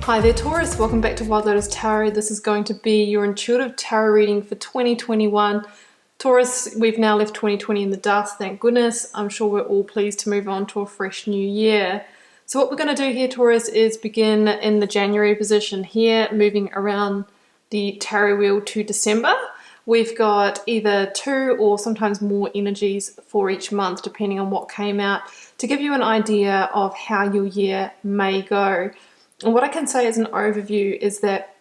Hi there Taurus, welcome back to Wild Lotus Tarot. This is going to be your intuitive tarot reading for 2021. Taurus, we've now left 2020 in the dust, thank goodness. I'm sure we're all pleased to move on to a fresh new year. So what we're going to do here, Taurus, is begin in the January position here, moving around the tarot wheel to December. We've got either 2 or sometimes more energies for each month, depending on what came out, to give you an idea of how your year may go. And what I can say as an overview is that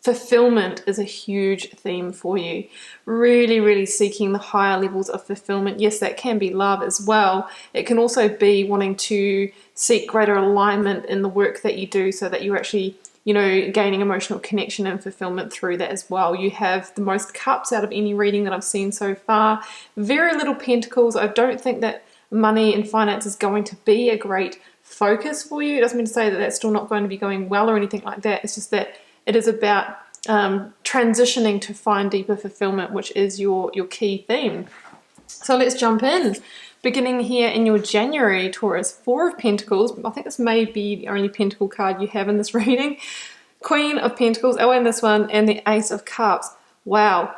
fulfillment is a huge theme for you. Really seeking the higher levels of fulfillment. Yes, that can be love as well. It can also be wanting to seek greater alignment in the work that you do so that you're actually, gaining emotional connection and fulfillment through that as well. You have the most cups out of any reading that I've seen so far. Very little pentacles. I don't think that money and finance is going to be a great focus for you. It doesn't mean to say that that's still not going to be going well or anything like that. It's just that it is about transitioning to find deeper fulfillment, which is your key theme. So let's jump in. Beginning here in your January, Taurus, 4 of Pentacles. I think this may be the only Pentacle card you have in this reading. Queen of Pentacles, and this one, and the Ace of Cups. Wow.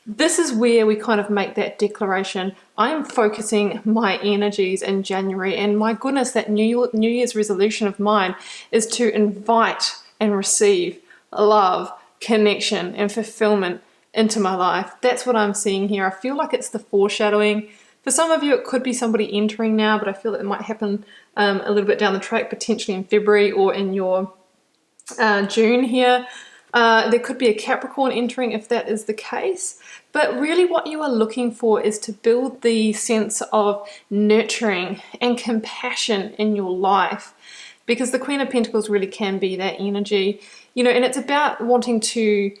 This is where we kind of make that declaration. I am focusing my energies in January, and my goodness, that New Year's resolution of mine is to invite and receive love, connection, and fulfillment into my life. That's what I'm seeing here. I feel like it's the foreshadowing. For some of you, it could be somebody entering now, but I feel that it might happen a little bit down the track, potentially in February or in your June here. There could be a Capricorn entering if that is the case. But really what you are looking for is to build the sense of nurturing and compassion in your life. Because the Queen of Pentacles really can be that energy. And it's about wanting to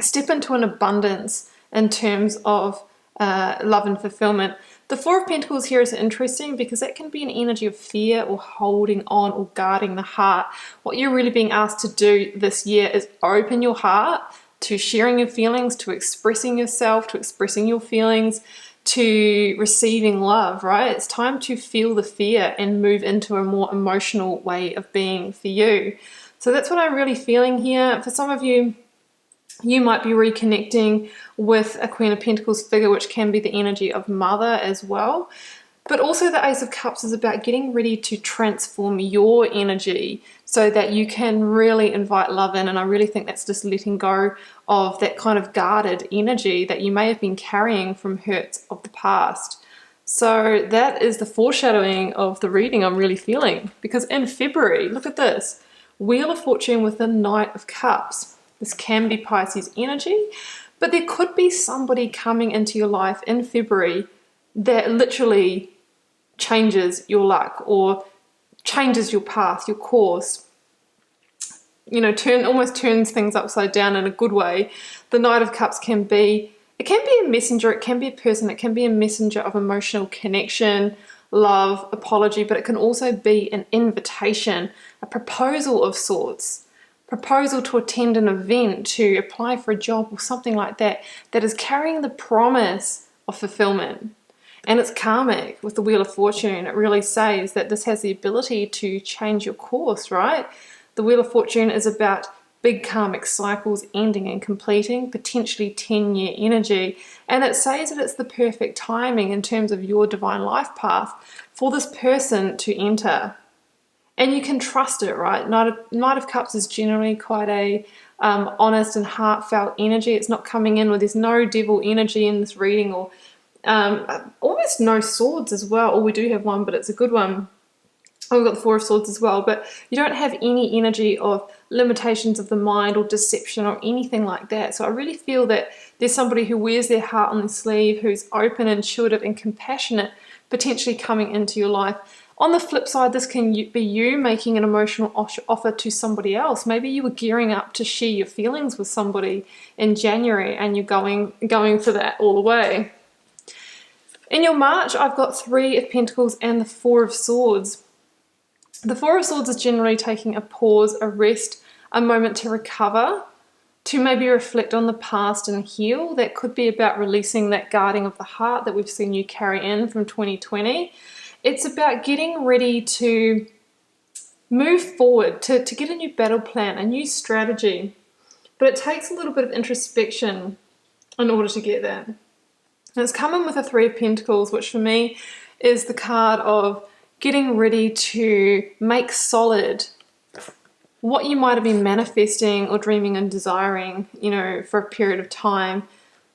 step into an abundance in terms of love and fulfillment. The 4 of Pentacles here is interesting because that can be an energy of fear or holding on or guarding the heart. What you're really being asked to do this year is open your heart to sharing your feelings, to expressing yourself, to expressing your feelings, to receiving love, right? It's time to feel the fear and move into a more emotional way of being for you. So that's what I'm really feeling here. For some of you, you might be reconnecting with a Queen of Pentacles figure, which can be the energy of mother as well. But also the Ace of Cups is about getting ready to transform your energy so that you can really invite love in. And I really think that's just letting go of that kind of guarded energy that you may have been carrying from hurts of the past. So that is the foreshadowing of the reading I'm really feeling. Because in February, look at this, Wheel of Fortune with the Knight of Cups. This can be Pisces energy, but there could be somebody coming into your life in February that literally changes your luck or changes your path, your course. Almost turns things upside down in a good way. The Knight of Cups can be a messenger, it can be a person, it can be a messenger of emotional connection, love, apology, but it can also be an invitation, a proposal of sorts. Proposal to attend an event, to apply for a job or something like that, that is carrying the promise of fulfillment. And it's karmic with the Wheel of Fortune. It really says that this has the ability to change your course, right? The Wheel of Fortune is about big karmic cycles ending and completing, potentially 10-year energy. And it says that it's the perfect timing in terms of your divine life path for this person to enter. And you can trust it, right? Knight of Cups is generally quite a honest and heartfelt energy. It's not coming in with, there's no devil energy in this reading, or almost no swords as well. Or we do have one, but it's a good one. Oh, we've got the 4 of Swords as well. But you don't have any energy of limitations of the mind or deception or anything like that. So I really feel that there's somebody who wears their heart on their sleeve, who's open, intuitive, and compassionate, potentially coming into your life. On the flip side, this can be you making an emotional offer to somebody else. Maybe you were gearing up to share your feelings with somebody in January and you're going for that all the way. In your March, I've got 3 of Pentacles and the 4 of Swords. The 4 of Swords is generally taking a pause, a rest, a moment to recover, to maybe reflect on the past and heal. That could be about releasing that guarding of the heart that we've seen you carry in from 2020. It's about getting ready to move forward, to get a new battle plan, a new strategy. But it takes a little bit of introspection in order to get that. And it's coming with a Three of Pentacles, which for me is the card of getting ready to make solid what you might have been manifesting or dreaming and desiring, you know, for a period of time.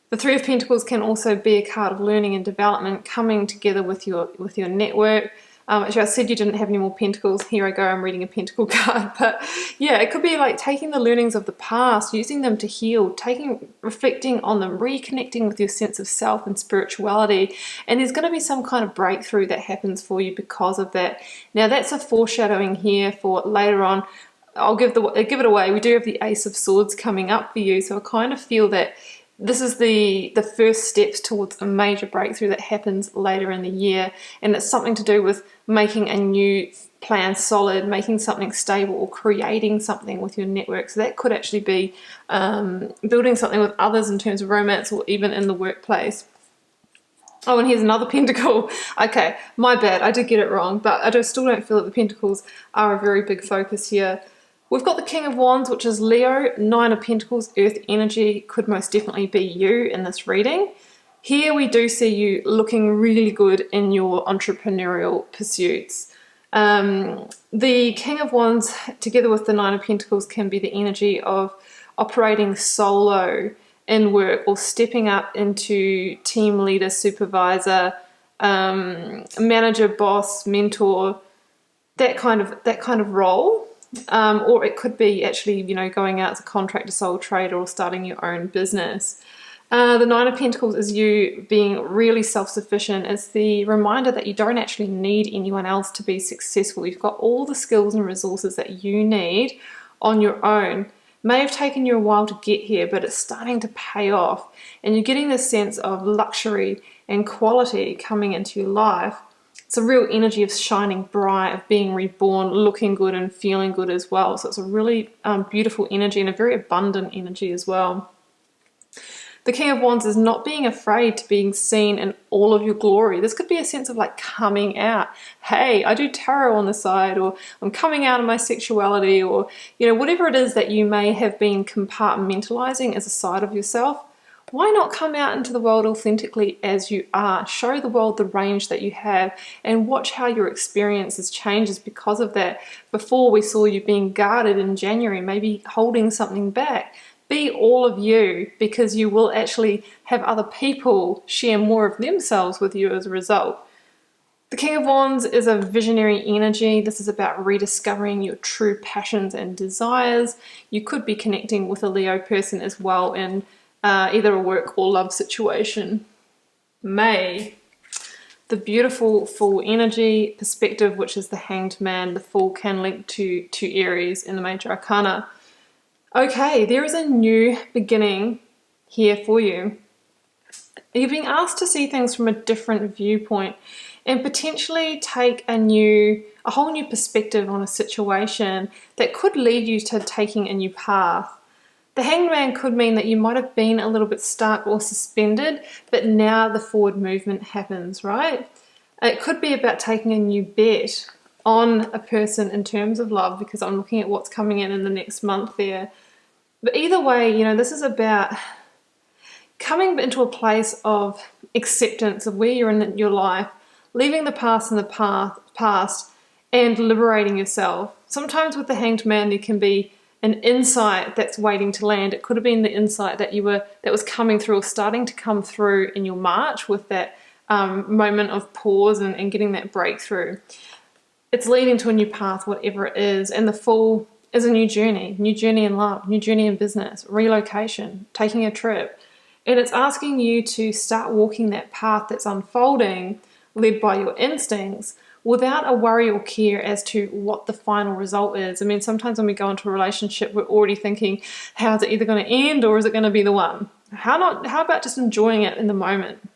The Three of Pentacles can also be a card of learning and development, coming together with your network. Actually, I said you didn't have any more pentacles. Here I go, I'm reading a pentacle card. But yeah, it could be like taking the learnings of the past, using them to heal, reflecting on them, reconnecting with your sense of self and spirituality. And there's going to be some kind of breakthrough that happens for you because of that. Now, that's a foreshadowing here for later on. I'll give it away. We do have the Ace of Swords coming up for you. So I kind of feel that this is the first steps towards a major breakthrough that happens later in the year. And it's something to do with making a new plan solid, making something stable, or creating something with your network. So that could actually be building something with others in terms of romance, or even in the workplace. Oh, and here's another pentacle. Okay, my bad, I did get it wrong, but I still don't feel that the pentacles are a very big focus here. We've got the King of Wands, which is Leo. Nine of Pentacles, Earth energy, could most definitely be you in this reading. Here we do see you looking really good in your entrepreneurial pursuits. The King of Wands together with the Nine of Pentacles can be the energy of operating solo in work, or stepping up into team leader, supervisor, manager, boss, mentor, that kind of role. Or it could be actually, you know, going out as a contractor, sole trader, or starting your own business. The Nine of Pentacles is you being really self-sufficient. It's the reminder that you don't actually need anyone else to be successful. You've got all the skills and resources that you need on your own. May have taken you a while to get here, but it's starting to pay off. And you're getting this sense of luxury and quality coming into your life. It's a real energy of shining bright, of being reborn, looking good and feeling good as well. So it's a really beautiful energy, and a very abundant energy as well. The King of Wands is not being afraid to being seen in all of your glory. This could be a sense of like coming out. Hey, I do tarot on the side, or I'm coming out of my sexuality, or, you know, whatever it is that you may have been compartmentalizing as a side of yourself. Why not come out into the world authentically as you are? Show the world the range that you have, and watch how your experiences changes because of that. Before, we saw you being guarded in January, maybe holding something back. Be all of you, because you will actually have other people share more of themselves with you as a result. The King of Wands is a visionary energy. This is about rediscovering your true passions and desires. You could be connecting with a Leo person as well in either a work or love situation. May, the beautiful Fool energy perspective, which is the Hanged Man. The Fool can link to Aries in the Major Arcana. Okay, there is a new beginning here for you. You're being asked to see things from a different viewpoint, and potentially take a whole new perspective on a situation that could lead you to taking a new path. The Hanged Man could mean that you might have been a little bit stuck or suspended, but now the forward movement happens, right? It could be about taking a new bet on a person in terms of love, because I'm looking at what's coming in the next month there. But either way, you know, this is about coming into a place of acceptance of where you're in your life, leaving the past in the past, and liberating yourself. Sometimes with the Hanged Man, there can be an insight that's waiting to land. It could have been the insight that was coming through, or starting to come through in your March, with that moment of pause and getting that breakthrough. It's leading to a new path, whatever it is. And the Fool is a new journey in love, new journey in business, relocation, taking a trip. And it's asking you to start walking that path that's unfolding, led by your instincts, without a worry or care as to what the final result is. I mean, sometimes when we go into a relationship, we're already thinking, how's it either going to end, or is it going to be the one? How about just enjoying it in the moment?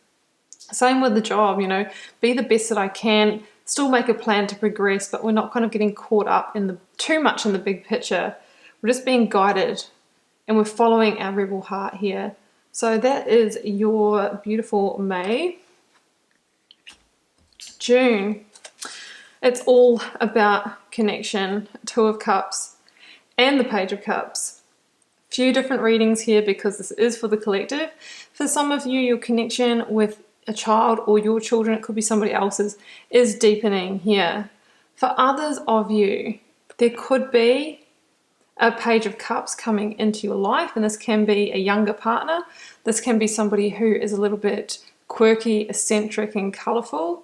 Same with the job, you know, be the best that I can, still make a plan to progress, but we're not kind of getting caught up in too much in the big picture. We're just being guided, and we're following our rebel heart here. So that is your beautiful May. June. It's all about connection, Two of Cups, and the Page of Cups. Few different readings here because this is for the collective. For some of you, your connection with a child or your children, it could be somebody else's, is deepening here. For others of you, there could be a Page of Cups coming into your life, and this can be a younger partner. This can be somebody who is a little bit quirky, eccentric, and colourful.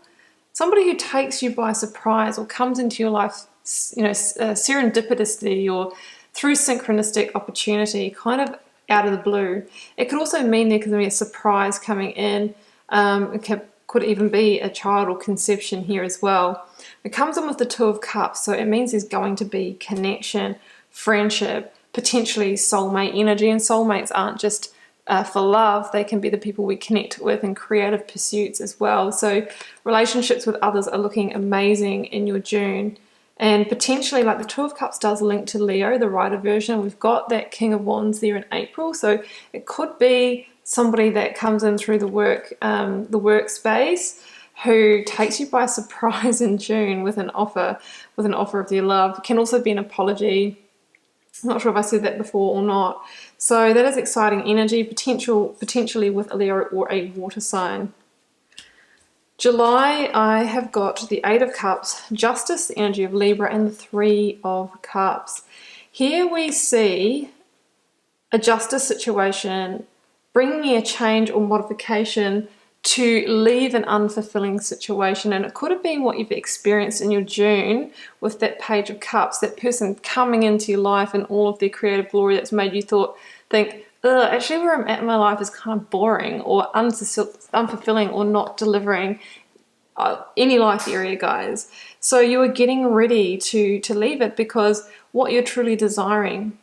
Somebody who takes you by surprise or comes into your life, serendipitously or through synchronistic opportunity, kind of out of the blue. It could also mean there could be a surprise coming in. It could even be a child or conception here as well. It comes in with the Two of Cups, so it means there's going to be connection, friendship, potentially soulmate energy, and soulmates aren't just for love, they can be the people we connect with in creative pursuits as well. So relationships with others are looking amazing in your June, and potentially, like the Two of Cups does link to Leo, the Rider version. We've got that King of Wands there in April, so it could be somebody that comes in through the workspace who takes you by surprise in June with an offer of their love. It can also be an apology. I'm not sure if I said that before or not. So that is exciting energy, potentially with a Leo or a water sign. July, I have got the Eight of Cups, Justice, the energy of Libra, and the Three of Cups. Here we see a justice situation bringing a change or modification to leave an unfulfilling situation, and it could have been what you've experienced in your June with that Page of Cups, that person coming into your life and all of their creative glory that's made you think, actually where I'm at in my life is kind of boring or unfulfilling or not delivering any life area, guys. So you are getting ready to leave it because what you're truly desiring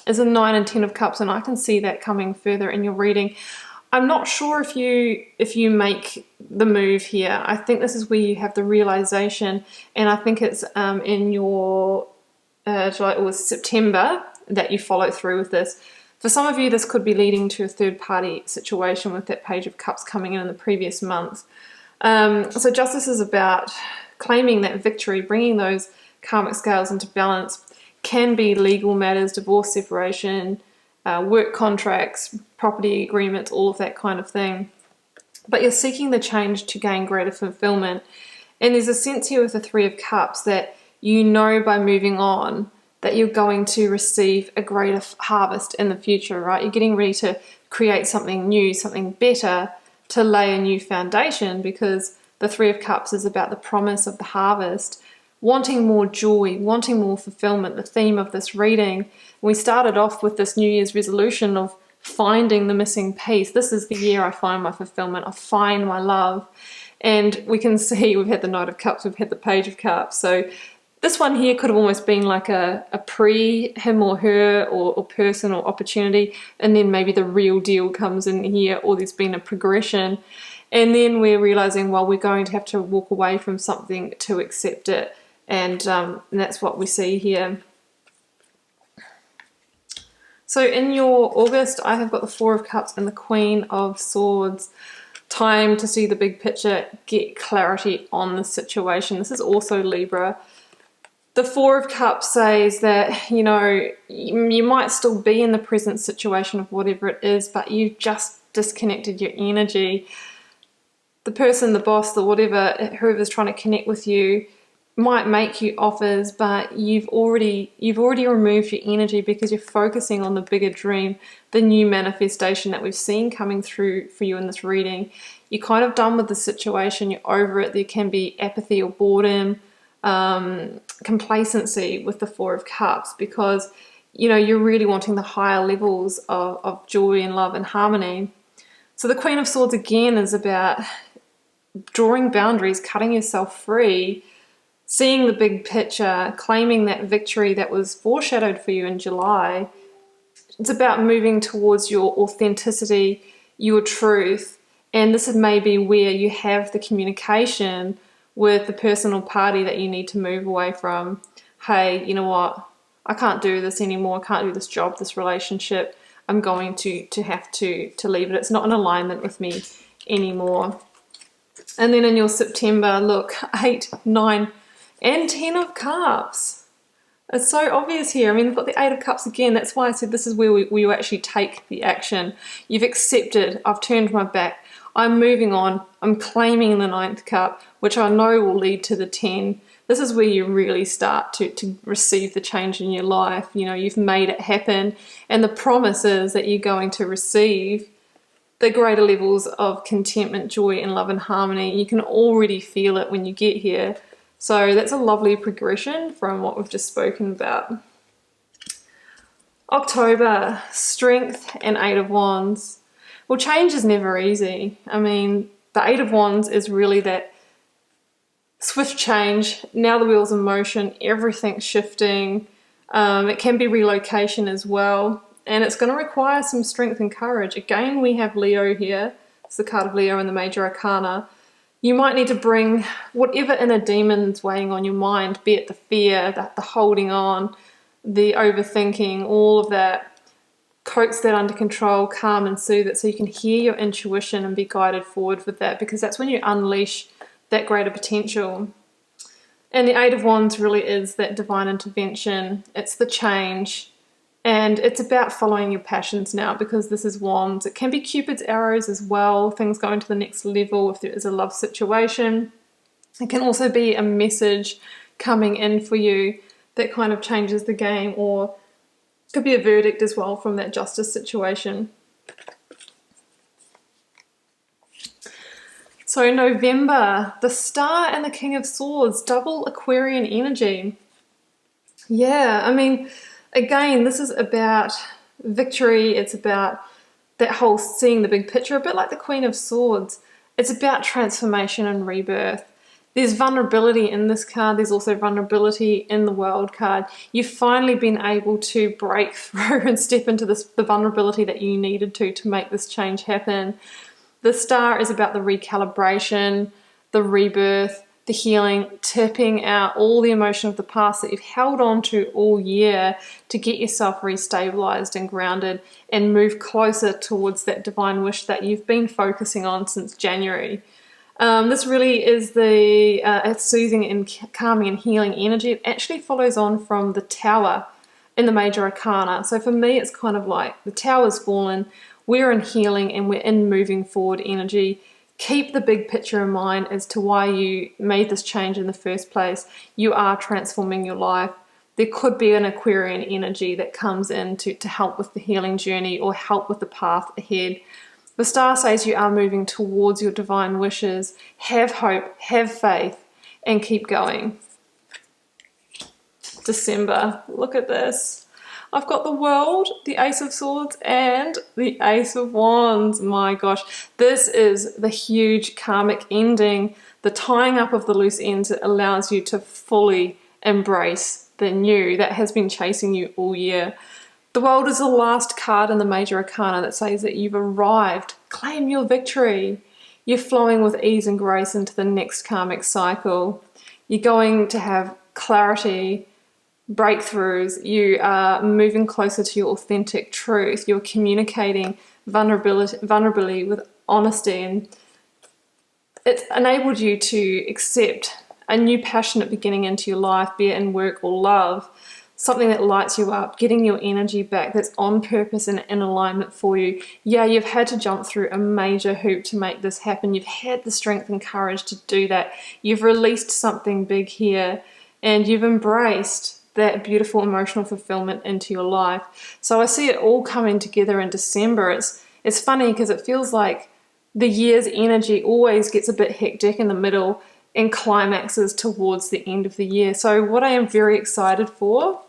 is a 9 and 10 of Cups, and I can see that coming further in your reading. I'm not sure if you make the move here. I think this is where you have the realization, and I think it's in your July or September that you follow through with this. For some of you, this could be leading to a third-party situation with that Page of Cups coming in the previous month. So justice is about claiming that victory, bringing those karmic scales into balance. Can be legal matters, divorce, separation, work contracts, property agreements, all of that kind of thing. But you're seeking the change to gain greater fulfillment. And there's a sense here with the Three of Cups that you know by moving on that you're going to receive a greater harvest in the future, right? You're getting ready to create something new, something better, to lay a new foundation, because the Three of Cups is about the promise of the harvest, wanting more joy, wanting more fulfillment, the theme of this reading. We started off with this New Year's resolution of finding the missing piece. This is the year I find my fulfillment, I find my love. And we can see we've had the Knight of Cups, we've had the Page of Cups. So this one here could have almost been like a pre-him or her or person or opportunity, and then maybe the real deal comes in here, or there's been a progression. And then we're realizing, well, we're going to have to walk away from something to accept it. And that's what we see here. So in your August, I have got the Four of Cups and the Queen of Swords. Time to see the big picture, get clarity on the situation. This is also Libra. The Four of Cups says that, you know, you might still be in the present situation of whatever it is, but you've just disconnected your energy. The person, the boss, the whatever, whoever's trying to connect with you might make you offers, but you've already removed your energy because you're focusing on the bigger dream, the new manifestation that we've seen coming through for you in this reading. You're kind of done with the situation, you're over it. There can be apathy or boredom, complacency with the Four of Cups, because you know you're really wanting the higher levels of joy and love and harmony. So the Queen of Swords again is about drawing boundaries, cutting yourself free, seeing the big picture, claiming that victory that was foreshadowed for you in July. It's about moving towards your authenticity, your truth, and this is maybe where you have the communication with the personal party that you need to move away from. Hey, you know what? I can't do this anymore. I can't do this job, this relationship. I'm going to have to leave it. It's not in alignment with me anymore. And then in your September, look, 8, 9, and 10 of Cups. It's so obvious here. I mean, we've got the 8 of Cups again. That's why I said this is where you actually take the action. You've accepted, I've turned my back, I'm moving on, I'm claiming the 9th cup, which I know will lead to the 10. This is where you really start to receive the change in your life. You know, you've made it happen, and the promise is that you're going to receive the greater levels of contentment, joy, and love and harmony. You can already feel it when you get here. So that's a lovely progression from what we've just spoken about. October, Strength and 8 of Wands. Well, change is never easy. I mean, the 8 of Wands is really that swift change. Now the wheel's in motion, everything's shifting. It can be relocation as well. And it's going to require some strength and courage. Again, we have Leo here. It's the card of Leo in the Major Arcana. You might need to bring whatever inner demons weighing on your mind, be it the fear, the holding on, the overthinking, all of that. Coax that under control, calm and soothe it so you can hear your intuition and be guided forward with that, because that's when you unleash that greater potential. And the 8 of Wands really is that divine intervention. It's the change, and it's about following your passions now, because this is Wands. It can be Cupid's arrows as well, things going to the next level if there is a love situation. It can also be a message coming in for you that kind of changes the game, or could be a verdict as well from that justice situation. So November, the Star and the King of Swords, double Aquarian energy. Yeah, I mean, again, this is about victory. It's about that whole seeing the big picture, a bit like the Queen of Swords. It's about transformation and rebirth. There's vulnerability in this card. There's also vulnerability in the World card. You've finally been able to break through and step into the vulnerability that you needed to make this change happen. The Star is about the recalibration, the rebirth, the healing, tipping out all the emotion of the past that you've held on to all year to get yourself restabilized and grounded and move closer towards that divine wish that you've been focusing on since January. This really is the soothing and calming and healing energy. It actually follows on from the Tower in the Major Arcana. So for me, it's kind of like the Tower's fallen, we're in healing and we're in moving forward energy. Keep the big picture in mind as to why you made this change in the first place. You are transforming your life. There could be an Aquarian energy that comes in to help with the healing journey or help with the path ahead. The Star says you are moving towards your divine wishes. Have hope, have faith, and keep going. December, look at this. I've got the World, the Ace of Swords, and the Ace of Wands. My gosh, this is the huge karmic ending, the tying up of the loose ends that allows you to fully embrace the new that has been chasing you all year. The World is the last card in the Major Arcana that says that you've arrived. Claim your victory. You're flowing with ease and grace into the next karmic cycle. You're going to have clarity, breakthroughs. You are moving closer to your authentic truth. You're communicating vulnerability with honesty, and it's enabled you to accept a new passionate beginning into your life, be it in work or love. Something that lights you up, getting your energy back, that's on purpose and in alignment for you. Yeah, you've had to jump through a major hoop to make this happen. You've had the strength and courage to do that. You've released something big here, and you've embraced that beautiful emotional fulfillment into your life. So I see it all coming together in December. It's funny because it feels like the year's energy always gets a bit hectic in the middle and climaxes towards the end of the year. So what I am very excited for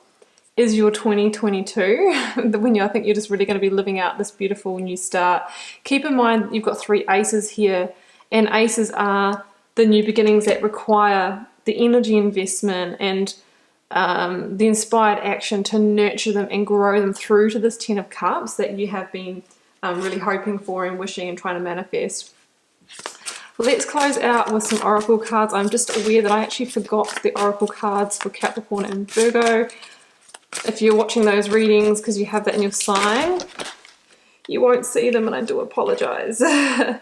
is your 2022, when I think you're just really going to be living out this beautiful new start. Keep in mind you've got 3 aces here, and aces are the new beginnings that require the energy investment and the inspired action to nurture them and grow them through to this 10 of Cups that you have been really hoping for and wishing and trying to manifest. Let's close out with some oracle cards. I'm just aware that I actually forgot the oracle cards for Capricorn and Virgo. If you're watching those readings because you have that in your sign, you won't see them, and I do apologize. I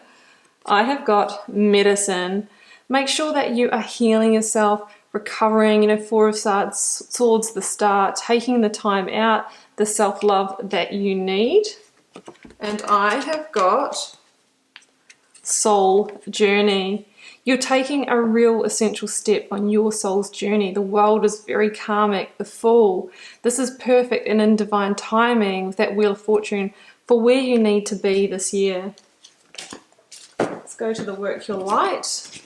have got Medicine. Make sure that you are healing yourself, recovering, you know, Four of Swords, the start, taking the time out, the self-love that you need. And I have got Soul Journey. You're taking a real essential step on your soul's journey. The world is very karmic, the Fool. This is perfect and in divine timing with that Wheel of Fortune for where you need to be this year. Let's go to the Work Your Light.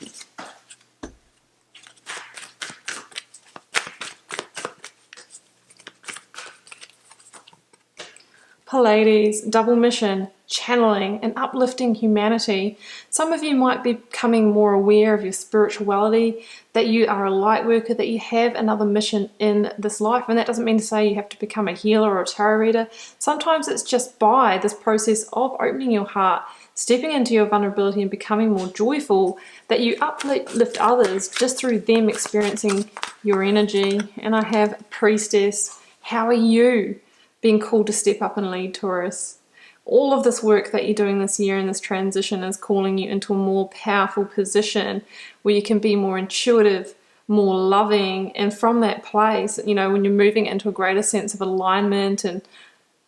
Pleiades, double mission, channeling and uplifting humanity. Some of you might be becoming more aware of your spirituality, that you are a light worker, that you have another mission in this life. And that doesn't mean to say you have to become a healer or a tarot reader. Sometimes it's just by this process of opening your heart, stepping into your vulnerability and becoming more joyful, that you uplift others just through them experiencing your energy. And I have Priestess. How are you being called to step up and lead, Taurus? All of this work that you're doing this year in this transition is calling you into a more powerful position where you can be more intuitive, more loving, and from that place, you know, when you're moving into a greater sense of alignment and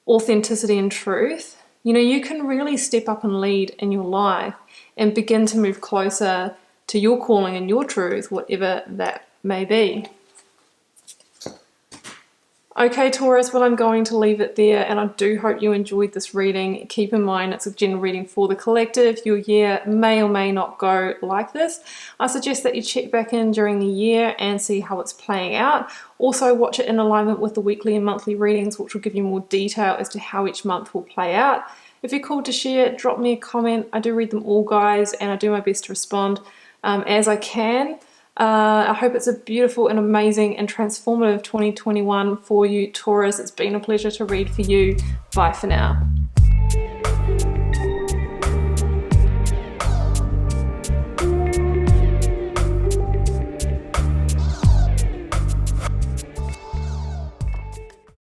authenticity and truth, you know, you can really step up and lead in your life and begin to move closer to your calling and your truth, whatever that may be. Okay, Taurus, well, I'm going to leave it there, and I do hope you enjoyed this reading. Keep in mind, it's a general reading for the collective. Your year may or may not go like this. I suggest that you check back in during the year and see how it's playing out. Also, watch it in alignment with the weekly and monthly readings, which will give you more detail as to how each month will play out. If you're called to share, drop me a comment. I do read them all, guys, and I do my best to respond as I can. I hope it's a beautiful and amazing and transformative 2021 for you, Taurus. It's been a pleasure to read for you. Bye for now.